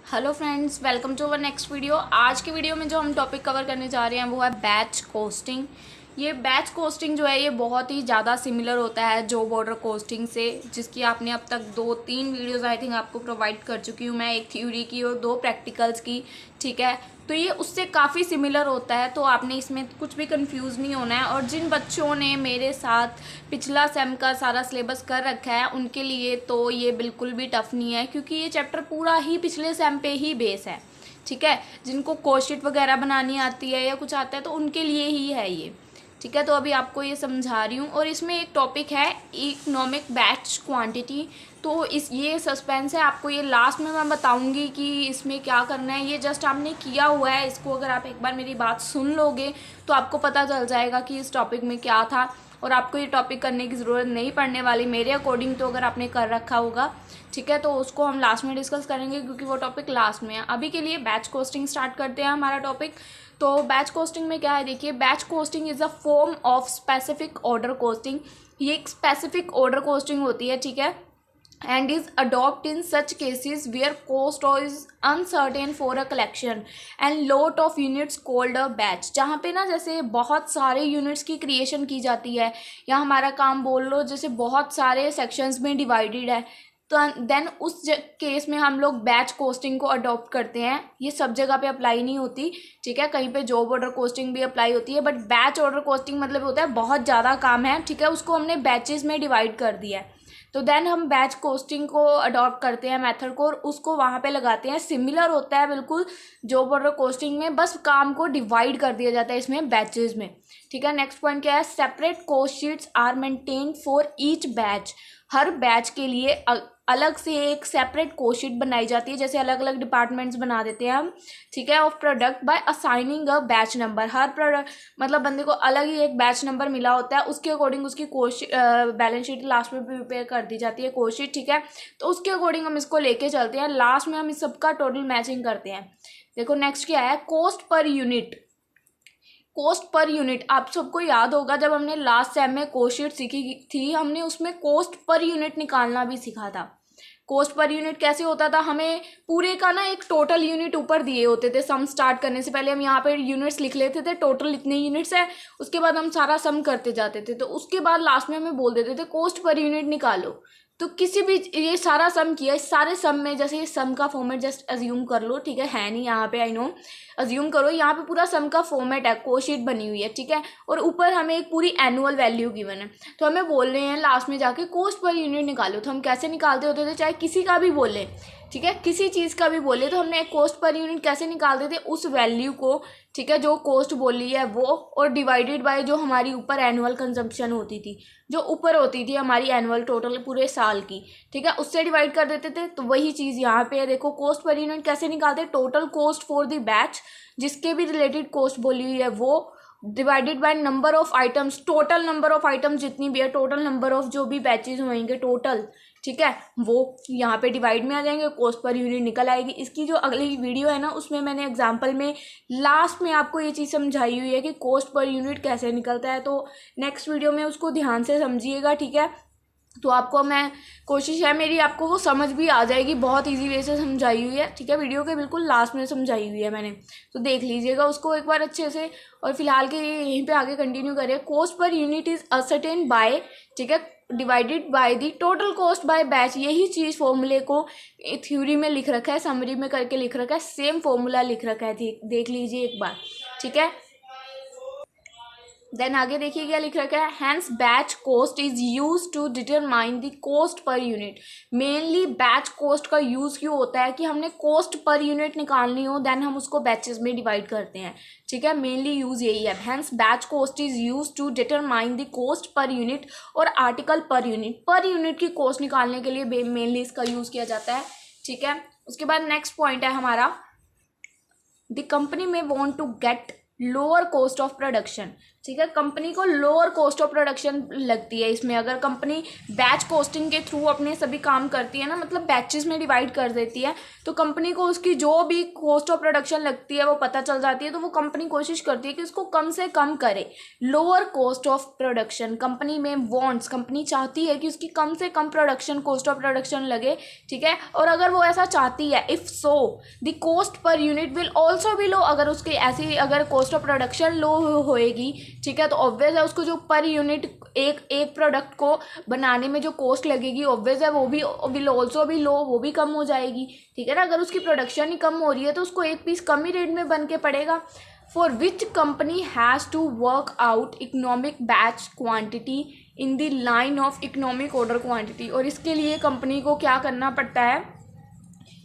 Hello friends, welcome to our next video. आज की video में जो हम टॉपिक कवर करने जा रहे हैं वो है बैच कोस्टिंग। ये बैच कोस्टिंग जो है ये बहुत ही ज़्यादा सिमिलर होता है जॉब ऑर्डर कोस्टिंग से, जिसकी आपने अब तक 2-3 वीडियोस आई थिंक आपको प्रोवाइड कर चुकी हूँ मैं, एक थ्योरी की और 2 प्रैक्टिकल्स की। ठीक है, तो ये उससे काफ़ी सिमिलर होता है, तो आपने इसमें कुछ भी कंफ्यूज नहीं होना है। और जिन बच्चों ने मेरे साथ पिछला सेम का सारा सिलेबस कर रखा है उनके लिए तो ये बिल्कुल भी टफ नहीं है, क्योंकि ये चैप्टर पूरा ही पिछले सेम पे ही बेस है। ठीक है, जिनको कोशिट वगैरह बनानी आती है या कुछ आता है तो उनके लिए ही है ये। ठीक है, तो अभी आपको ये समझा रही हूँ। और इसमें एक टॉपिक है इकोनॉमिक बैच क्वांटिटी। तो इस ये सस्पेंस है, आपको ये लास्ट में मैं बताऊंगी कि इसमें क्या करना है। ये जस्ट आपने किया हुआ है, इसको अगर आप एक बार मेरी बात सुन लोगे तो आपको पता चल जाएगा कि इस टॉपिक में क्या था, और आपको ये टॉपिक करने की ज़रूरत नहीं पड़ने वाली मेरे अकॉर्डिंग, तो अगर आपने कर रखा होगा। ठीक है, तो उसको हम लास्ट में डिस्कस करेंगे क्योंकि वो टॉपिक लास्ट में है। अभी के लिए बैच कोस्टिंग स्टार्ट करते हैं हमारा टॉपिक। तो बैच कोस्टिंग में क्या है, देखिए, batch costing is a form of specific order costing. ये एक स्पेसिफिक ऑर्डर कोस्टिंग होती है, ठीक है, and is adopt in such cases where cost is uncertain for a collection and lot of units called a batch। जहाँ पे ना जैसे बहुत सारे यूनिट्स की क्रिएशन की जाती है, या हमारा काम बोल लो जैसे बहुत सारे सेक्शंस में डिवाइडेड है, तो देन उस केस में हम लोग बैच कोस्टिंग को अडॉप्ट करते हैं। ये सब जगह पे अप्लाई नहीं होती, ठीक है, कहीं पे जॉब ऑर्डर कोस्टिंग भी अप्लाई होती है, बट बैच ऑर्डर कोस्टिंग मतलब होता है बहुत ज़्यादा काम है, ठीक है, उसको हमने बैचेस में डिवाइड कर दिया है। तो देन हम बैच कोस्टिंग को अडॉप्ट करते हैं मेथड को, और उसको वहाँ पे लगाते हैं। सिमिलर होता है बिल्कुल जॉब ऑर्डर कोस्टिंग में, बस काम को डिवाइड कर दिया जाता है इसमें बैचेस में। ठीक है, नेक्स्ट पॉइंट क्या है, separate cost sheets are maintained for each batch. हर बैच के लिए अलग से एक सेपरेट कोस्ट शीट बनाई जाती है, जैसे अलग अलग डिपार्टमेंट्स बना देते हैं हम। ठीक है, of product by assigning a batch number. हर प्रोडक्ट मतलब बंदे को अलग ही एक बैच नंबर मिला होता है, उसके अकॉर्डिंग उसकी कोस्ट बैलेंस शीट लास्ट में प्रिपेयर कर दी जाती है, कोस्ट शीट। ठीक है, तो उसके अकॉर्डिंग हम इसको लेके चलते हैं, लास्ट में हम इस सबका टोटल मैचिंग करते हैं। देखो नेक्स्ट क्या है, cost per unit. Cost per unit आप सबको याद होगा, जब हमने लास्ट सेम में कॉस्ट शीट सीखी थी, हमने उसमें कॉस्ट पर यूनिट निकालना भी सीखा था। कॉस्ट पर यूनिट कैसे होता था, हमें पूरे का ना एक टोटल यूनिट ऊपर दिए होते थे। सम स्टार्ट करने से पहले हम यहाँ पे यूनिट्स लिख लेते थे, टोटल इतने यूनिट्स है, उसके बाद हम सारा सम करते जाते थे, तो उसके बाद लास्ट में हमें बोल देते थे कॉस्ट पर यूनिट निकालो। तो किसी भी ये सारा सम किया, इस सारे सम में जैसे ये सम का फॉर्मेट जस्ट अज्यूम कर लो, ठीक है नहीं यहाँ पे, आई नो, अज्यूम करो यहाँ पे पूरा सम का फॉर्मेट है, कोस्ट शीट बनी हुई है, ठीक है, और ऊपर हमें एक पूरी एनुअल वैल्यू गिवन है। तो हमें बोल रहे हैं लास्ट में जाके कॉस्ट पर यूनिट निकालो। तो हम कैसे निकालते होते थे, चाहे किसी का भी बोले, ठीक है, किसी चीज़ का भी बोले, तो हमने एक कॉस्ट पर यूनिट कैसे निकालते थे, उस वैल्यू को, ठीक है, जो कॉस्ट बोली है वो, और डिवाइडेड बाय जो हमारी ऊपर एनुअल कंजम्पशन होती थी, जो ऊपर होती थी हमारी एनुअल टोटल पूरे साल की, ठीक है, उससे डिवाइड कर देते थे। तो वही चीज़ यहाँ पे है, देखो कॉस्ट पर यूनिट कैसे निकालते हैं, total cost for the batch, जिसके भी रिलेटेड कॉस्ट बोली हुई है वो, divided by number of items, total number of items जितनी भी है, टोटल नंबर ऑफ जो भी बैचेज होंगे टोटल, ठीक है, वो यहाँ पे डिवाइड में आ जाएंगे, कॉस्ट पर यूनिट निकल आएगी। इसकी जो अगली वीडियो है ना, उसमें मैंने एग्जांपल में लास्ट में आपको ये चीज़ समझाई हुई है कि कॉस्ट पर यूनिट कैसे निकलता है, तो नेक्स्ट वीडियो में उसको ध्यान से समझिएगा, ठीक है। तो आपको मैं कोशिश है मेरी, आपको वो समझ भी आ जाएगी, बहुत इजी वे से समझाई हुई है, ठीक है, वीडियो के बिल्कुल लास्ट में समझाई हुई है मैंने, तो देख लीजिएगा उसको एक बार अच्छे से। और फिलहाल के यहीं पे आगे कंटिन्यू करें। Cost per unit is ascertain bye, ठीक है, divided by the total cost by batch. यही चीज़ फॉर्मूले को थ्योरी में लिख रखा है, समरी में करके लिख रखा है, सेम फॉर्मूला लिख रखा है, देख लीजिए एक बार, ठीक है। देन आगे देखिए क्या लिख रखा है, hence batch cost is use to determine the cost per unit. Mainly batch cost का यूज क्यों होता है कि हमने कॉस्ट पर यूनिट निकालनी हो, देन हम उसको बैचेस में डिवाइड करते हैं, ठीक है, मेनली यूज यही है। Hence batch cost is use to determine the cost per unit, और आर्टिकल पर यूनिट की कॉस्ट निकालने के लिए मेनली इसका यूज किया जाता है, ठीक है। उसके बाद नेक्स्ट पॉइंट है हमारा, the company may want to get lower cost of production. ठीक है। कंपनी को लोअर कॉस्ट ऑफ प्रोडक्शन लगती है इसमें, अगर कंपनी बैच कॉस्टिंग के थ्रू अपने सभी काम करती है ना, मतलब बैचेस में डिवाइड कर देती है, तो कंपनी को उसकी जो भी कॉस्ट ऑफ प्रोडक्शन लगती है वो पता चल जाती है, तो वो कंपनी कोशिश करती है कि उसको कम से कम करे। Lower cost of production company में वॉन्ट्स, कंपनी चाहती है कि उसकी कम से कम प्रोडक्शन कॉस्ट ऑफ प्रोडक्शन लगे, ठीक है। और अगर वो ऐसा चाहती है, if so the cost per unit will also be low, अगर उसकी ऐसी अगर कॉस्ट ऑफ प्रोडक्शन लो होएगी, ठीक है, तो ऑब्वियस है उसको जो पर यूनिट एक प्रोडक्ट को बनाने में जो कॉस्ट लगेगी, ऑब्वियस है वो भी विल ऑल्सो भी लो, वो भी कम हो जाएगी, ठीक है ना। अगर उसकी प्रोडक्शन ही कम हो रही है तो उसको एक पीस कम ही रेट में बन के पड़ेगा। For which company has to work out economic batch quantity in the line of economic order quantity, और इसके लिए कंपनी को क्या करना पड़ता है,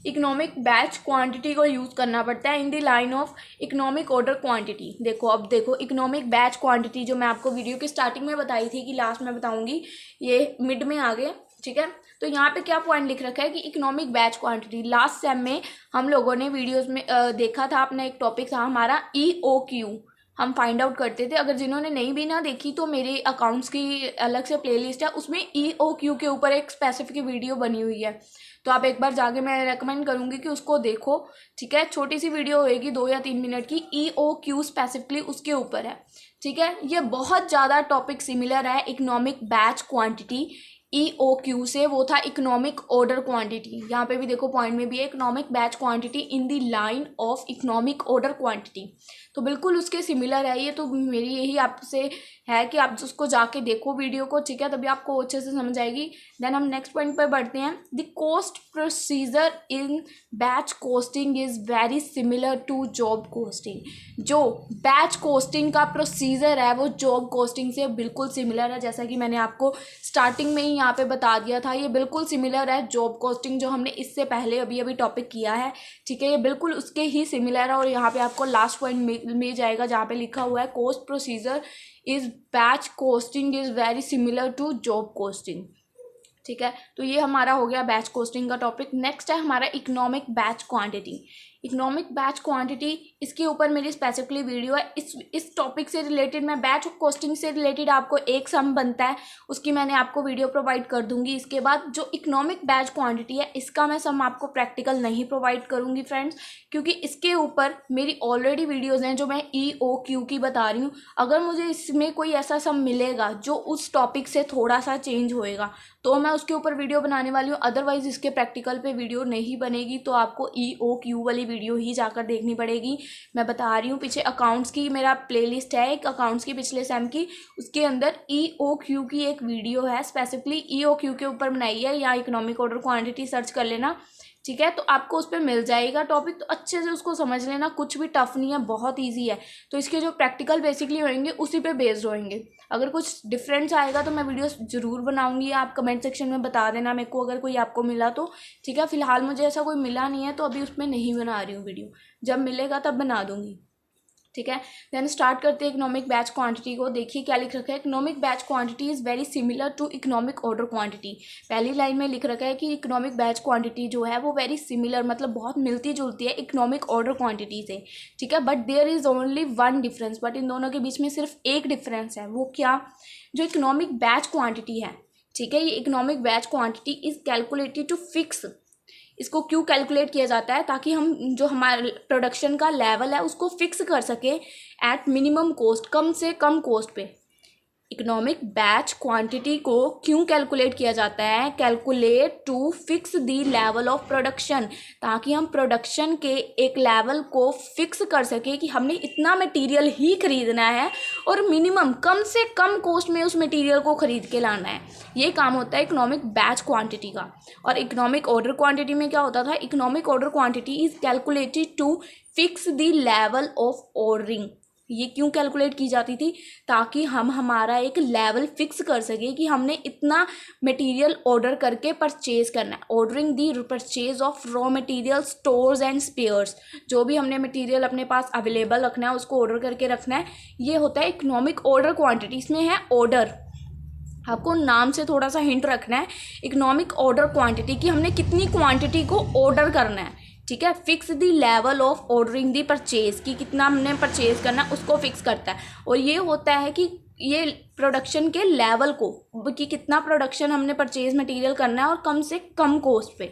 इकोनॉमिक बैच क्वांटिटी को यूज़ करना पड़ता है in the line of economic order quantity. देखो अब देखो, इकोनॉमिक बैच क्वांटिटी जो मैं आपको वीडियो की स्टार्टिंग में बताई थी कि लास्ट में बताऊंगी, ये मिड में आ गए, ठीक है। तो यहाँ पे क्या पॉइंट लिख रखा है कि economic batch quantity, last sem में हम लोगों ने वीडियोस में देखा था, अपना एक टॉपिक था हमारा EOQ, हम फाइंड आउट करते थे। अगर जिन्होंने नहीं भी ना देखी तो मेरे अकाउंट्स की अलग से प्लेलिस्ट है, उसमें EOQ के ऊपर एक स्पेसिफिक वीडियो बनी हुई है, तो आप एक बार जाके मैं रेकमेंड करूँगी कि उसको देखो, ठीक है। छोटी सी वीडियो होएगी 2 या 3 मिनट की, EOQ स्पेसिफिकली उसके ऊपर है, ठीक है। ये बहुत ज़्यादा टॉपिक सिमिलर है इकोनॉमिक बैच क्वांटिटी EOQ से, वो था इकोनॉमिक ऑर्डर क्वांटिटी। यहाँ पे भी देखो पॉइंट में भी है economic batch quantity in the line of economic order quantity, तो बिल्कुल उसके सिमिलर है ये। तो मेरी यही आपसे है कि आप उसको जाके देखो वीडियो को, ठीक है, तभी आपको अच्छे से समझ आएगी। देन हम नेक्स्ट पॉइंट पर बढ़ते हैं। The cost procedure in batch costing is very similar to job costing. जो बैच कोस्टिंग का प्रोसीजर है वो जॉब कोस्टिंग से बिल्कुल सिमिलर है, जैसा कि मैंने आपको स्टार्टिंग में ही यहाँ पे बता दिया था, ये बिल्कुल सिमिलर है जॉब कोस्टिंग जो हमने इससे पहले अभी टॉपिक किया है, ठीक है, ये बिल्कुल उसके ही सिमिलर है। और यहाँ पे आपको लास्ट पॉइंट मिल जाएगा जहाँ पे लिखा हुआ है cost procedure is batch costing is very similar to job costing, ठीक है। तो ये हमारा हो गया बैच कोस्टिंग का टॉपिक। नेक्स्ट है हमारा economic batch quantity. Economic batch quantity, इसके ऊपर मेरी स्पेसिफिकली वीडियो है। इस टॉपिक से रिलेटेड मैं बैच कोस्टिंग से रिलेटेड आपको एक सम बनता है, उसकी मैंने आपको वीडियो प्रोवाइड कर दूंगी। इसके बाद जो इकोनॉमिक बैच क्वांटिटी है इसका मैं सम आपको प्रैक्टिकल नहीं प्रोवाइड करूंगी फ्रेंड्स, क्योंकि इसके ऊपर मेरी ऑलरेडी वीडियोज़ हैं जो मैं EOQ की बता रही हूँ। अगर मुझे इसमें कोई ऐसा सम मिलेगा जो उस टॉपिक से थोड़ा सा चेंज होएगा तो मैं उसके ऊपर वीडियो बनाने वाली हूँ, अदरवाइज इसके प्रैक्टिकल पे वीडियो नहीं बनेगी, तो आपको EOQ वाली वीडियो ही जाकर देखनी पड़ेगी। मैं बता रही हूँ, पीछे अकाउंट्स की मेरा प्लेलिस्ट है एक, अकाउंट्स की पिछले सेम की, उसके अंदर EOQ की एक वीडियो है, स्पेसिफिकली EOQ के ऊपर बनाई है, या इकोनॉमिक ऑर्डर क्वांटिटी सर्च कर लेना, ठीक है, तो आपको उस पर मिल जाएगा टॉपिक, तो अच्छे से उसको समझ लेना, कुछ भी टफ नहीं है, बहुत ईजी है। तो इसके जो प्रैक्टिकल बेसिकली होंगे उसी पे बेस्ड होंगे। अगर कुछ डिफरेंस आएगा तो मैं वीडियो ज़रूर बनाऊंगी, आप कमेंट सेक्शन में बता देना मेरे को, अगर कोई आपको मिला तो, ठीक है। फिलहाल मुझे ऐसा कोई मिला नहीं है तो अभी उसमें नहीं बना रही हूँ वीडियो, जब मिलेगा तब बना दूँगी, ठीक है। देन स्टार्ट करते हैं इकोनॉमिक बैच क्वांटिटी को। देखिए क्या लिख रखा है, economic batch quantity is very similar to economic order quantity. पहली लाइन में लिख रखा है कि इकोनॉमिक बैच क्वांटिटी जो है वो वेरी सिमिलर, मतलब बहुत मिलती जुलती है इकोनॉमिक ऑर्डर क्वांटिटी से, ठीक है। But there is only one difference, but इन दोनों के बीच में सिर्फ एक डिफरेंस है, वो क्या, जो इकोनॉमिक बैच क्वान्टिटी है, ठीक है, ये economic batch quantity is calculated to fix. इसको क्यों कैलकुलेट किया जाता है, ताकि हम जो हमारे प्रोडक्शन का लेवल है उसको फिक्स कर सके एट मिनिमम कॉस्ट, कम से कम कॉस्ट पे। इकोनॉमिक बैच क्वांटिटी को क्यों कैलकुलेट किया जाता है, calculate to fix the level of production, ताकि हम प्रोडक्शन के एक लेवल को फिक्स कर सके कि हमने इतना मटेरियल ही खरीदना है और मिनिमम कम से कम कॉस्ट में उस मटेरियल को खरीद के लाना है। ये काम होता है इकोनॉमिक बैच क्वांटिटी का। और इकोनॉमिक ऑर्डर क्वांटिटी में क्या होता था, economic order quantity is calculated to fix the level of ordering. ये क्यों कैलकुलेट की जाती थी, ताकि हम हमारा एक लेवल फिक्स कर सके कि हमने इतना मटेरियल ऑर्डर करके परचेज करना है। Ordering the purchase of raw material, stores and spheres, जो भी हमने मटेरियल अपने पास अवेलेबल रखना है उसको ऑर्डर करके रखना है, ये होता है इकोनॉमिक ऑर्डर क्वांटिटी। इसमें है ऑर्डर, आपको नाम से थोड़ा सा हिंट रखना है, इकोनॉमिक ऑर्डर क्वांटिटी की हमने कितनी क्वांटिटी को ऑर्डर करना है, ठीक है। Fix the level of ordering the purchase, कि कितना हमने परचेज करना उसको फिक्स करता है। और ये होता है कि ये प्रोडक्शन के लेवल को, कि कितना प्रोडक्शन हमने परचेज मटेरियल करना है और कम से कम कॉस्ट पे,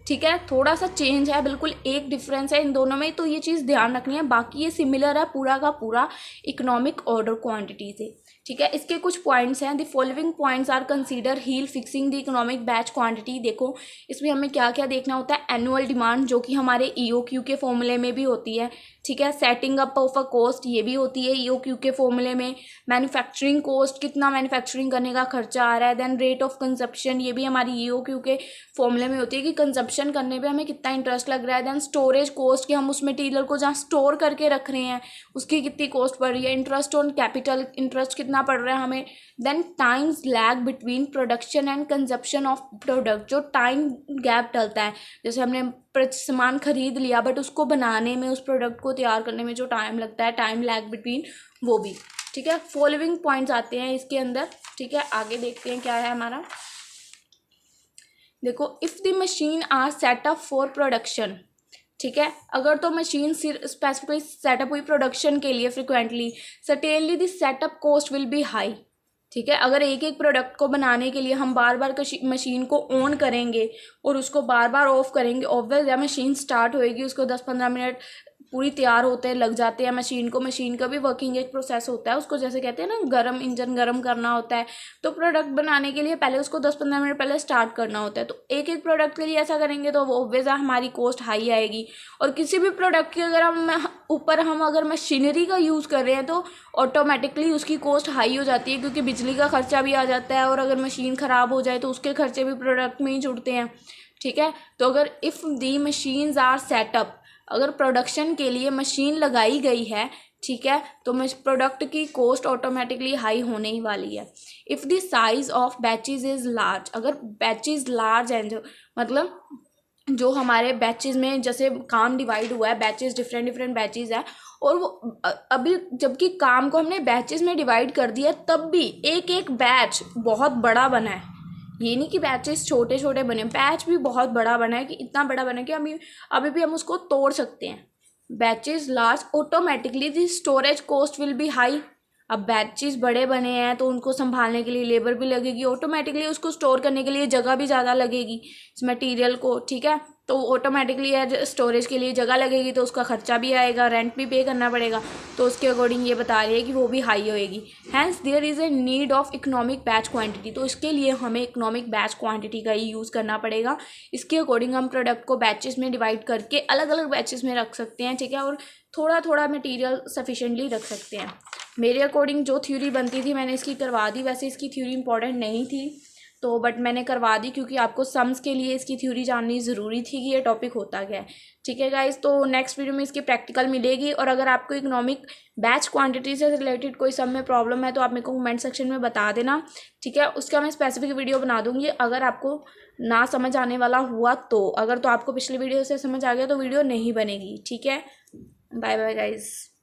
ठीक है। थोड़ा सा चेंज है, बिल्कुल एक डिफरेंस है इन दोनों में, तो ये चीज़ ध्यान रखनी है। बाकी ये सिमिलर है पूरा का पूरा इकोनॉमिक ऑर्डर क्वांटिटी से, ठीक है। इसके कुछ पॉइंट्स हैं। The following points are consider while fixing the economic batch quantity. देखो इसमें हमें क्या क्या देखना होता है। एनुअल डिमांड, जो कि हमारे ईओक्यू के फॉर्मूले में भी होती है, ठीक है। Setting up of a cost, ये भी होती है ईओक्यू के फॉर्मूले में। मैन्युफैक्चरिंग कॉस्ट, कितना मैन्युफैक्चरिंग करने का खर्चा आ रहा है। देन रेट ऑफ कंजप्शन, ये भी हमारी ईओक्यू के फॉर्मूले में होती है कि कंजप्शन करने पे हमें कितना इंटरेस्ट लग रहा है। देन स्टोरेज कॉस्ट, कि हम उस मटेरियल को जहाँ स्टोर करके रख रहे हैं उसकी कितनी कॉस्ट पड़ रही है। इंटरेस्ट ऑन कैपिटल, इंटरेस्ट कितना पड़ रहा है हमें। Then times lag between production and consumption of product, जो टाइम गैप डलता है, जैसे हमने सामान खरीद लिया बट उसको बनाने में, उस प्रोडक्ट को तैयार करने में जो टाइम लगता है, टाइम लैग बिटवीन, वो भी, ठीक है। फॉलोइंग पॉइंट्स आते हैं इसके अंदर, ठीक है। आगे देखते हैं क्या है हमारा। देखो, if the machine are setup for production, ठीक है। अगर तो मशीन स्पेसिफिकली सेटअप हुई प्रोडक्शन के लिए frequently, certainly the setup cost will be high, ठीक है। अगर एक एक प्रोडक्ट को बनाने के लिए हम बार बार मशीन को ऑन करेंगे और उसको बार बार ऑफ करेंगे, ऑब्वियस है मशीन स्टार्ट होएगी, उसको 10-15 मिनट पूरी तैयार होते लग जाते हैं मशीन को। मशीन का भी वर्किंग एक प्रोसेस होता है, उसको जैसे कहते हैं ना गरम, इंजन गरम करना होता है। तो प्रोडक्ट बनाने के लिए पहले उसको 10-15 मिनट पहले स्टार्ट करना होता है। तो एक एक प्रोडक्ट के लिए ऐसा करेंगे तो वो ऑब्वियस है हमारी कॉस्ट हाई आएगी। और किसी भी प्रोडक्ट की अगर हम अगर मशीनरी का यूज़ कर रहे हैं तो ऑटोमेटिकली उसकी कॉस्ट हाई हो जाती है, क्योंकि बिजली का खर्चा भी आ जाता है। और अगर मशीन ख़राब हो जाए तो उसके खर्चे भी प्रोडक्ट में ही जुड़ते हैं, ठीक है। तो अगर if the machines are setup, अगर प्रोडक्शन के लिए मशीन लगाई गई है, ठीक है, तो प्रोडक्ट की कॉस्ट ऑटोमेटिकली हाई होने ही वाली है। If the size of batches is large, अगर बैचेज लार्ज हैं, जो मतलब जो हमारे बैचेज में जैसे काम डिवाइड हुआ है, बैचेज डिफरेंट बैचेज है, और वो अभी जबकि काम को हमने बैचेज में डिवाइड कर दिया, तब भी एक एक बैच बहुत बड़ा बना है। ये नहीं कि बैचेस छोटे छोटे बने, बैच भी बहुत बड़ा बना है, कि इतना बड़ा बना है कि अभी भी हम उसको तोड़ सकते हैं। Batches large, automatically the storage cost will be high. अब बैचेस बड़े बने हैं तो उनको संभालने के लिए लेबर भी लगेगी, ऑटोमेटिकली उसको स्टोर करने के लिए जगह भी ज़्यादा लगेगी इस मटेरियल को, ठीक है। तो ऑटोमेटिकली स्टोरेज के लिए जगह लगेगी तो उसका खर्चा भी आएगा, रेंट भी पे करना पड़ेगा। तो उसके अकॉर्डिंग ये बता रही है कि वो भी हाई होएगी। Hence there is a need of economic batch quantity, तो इसके लिए हमें इकोनॉमिक बैच क्वांटिटी का ही यूज़ करना पड़ेगा। इसके अकॉर्डिंग हम प्रोडक्ट को बैचेस में डिवाइड करके अलग अलग बैचेस में रख सकते हैं, ठीक है। और थोड़ा थोड़ा मटीरियल सफिशेंटली रख सकते हैं। मेरे अकॉर्डिंग जो थ्योरी बनती थी मैंने इसकी करवा दी। वैसे इसकी थ्योरी इंपॉर्टेंट नहीं थी तो बट मैंने करवा दी, क्योंकि आपको सम्स के लिए इसकी थ्योरी जाननी ज़रूरी थी कि ये टॉपिक होता क्या है, ठीक है गाइस। तो नेक्स्ट वीडियो में इसकी प्रैक्टिकल मिलेगी। और अगर आपको इकोनॉमिक बैच क्वांटिटी से रिलेटेड कोई सम में प्रॉब्लम है तो आप मेरे को कमेंट सेक्शन में बता देना, ठीक है। उसका मैं स्पेसिफिक वीडियो बना दूंगी अगर आपको ना समझ आने वाला हुआ तो। अगर तो आपको पिछली वीडियो से समझ आ गया तो वीडियो नहीं बनेगी, ठीक है। Bye bye guys.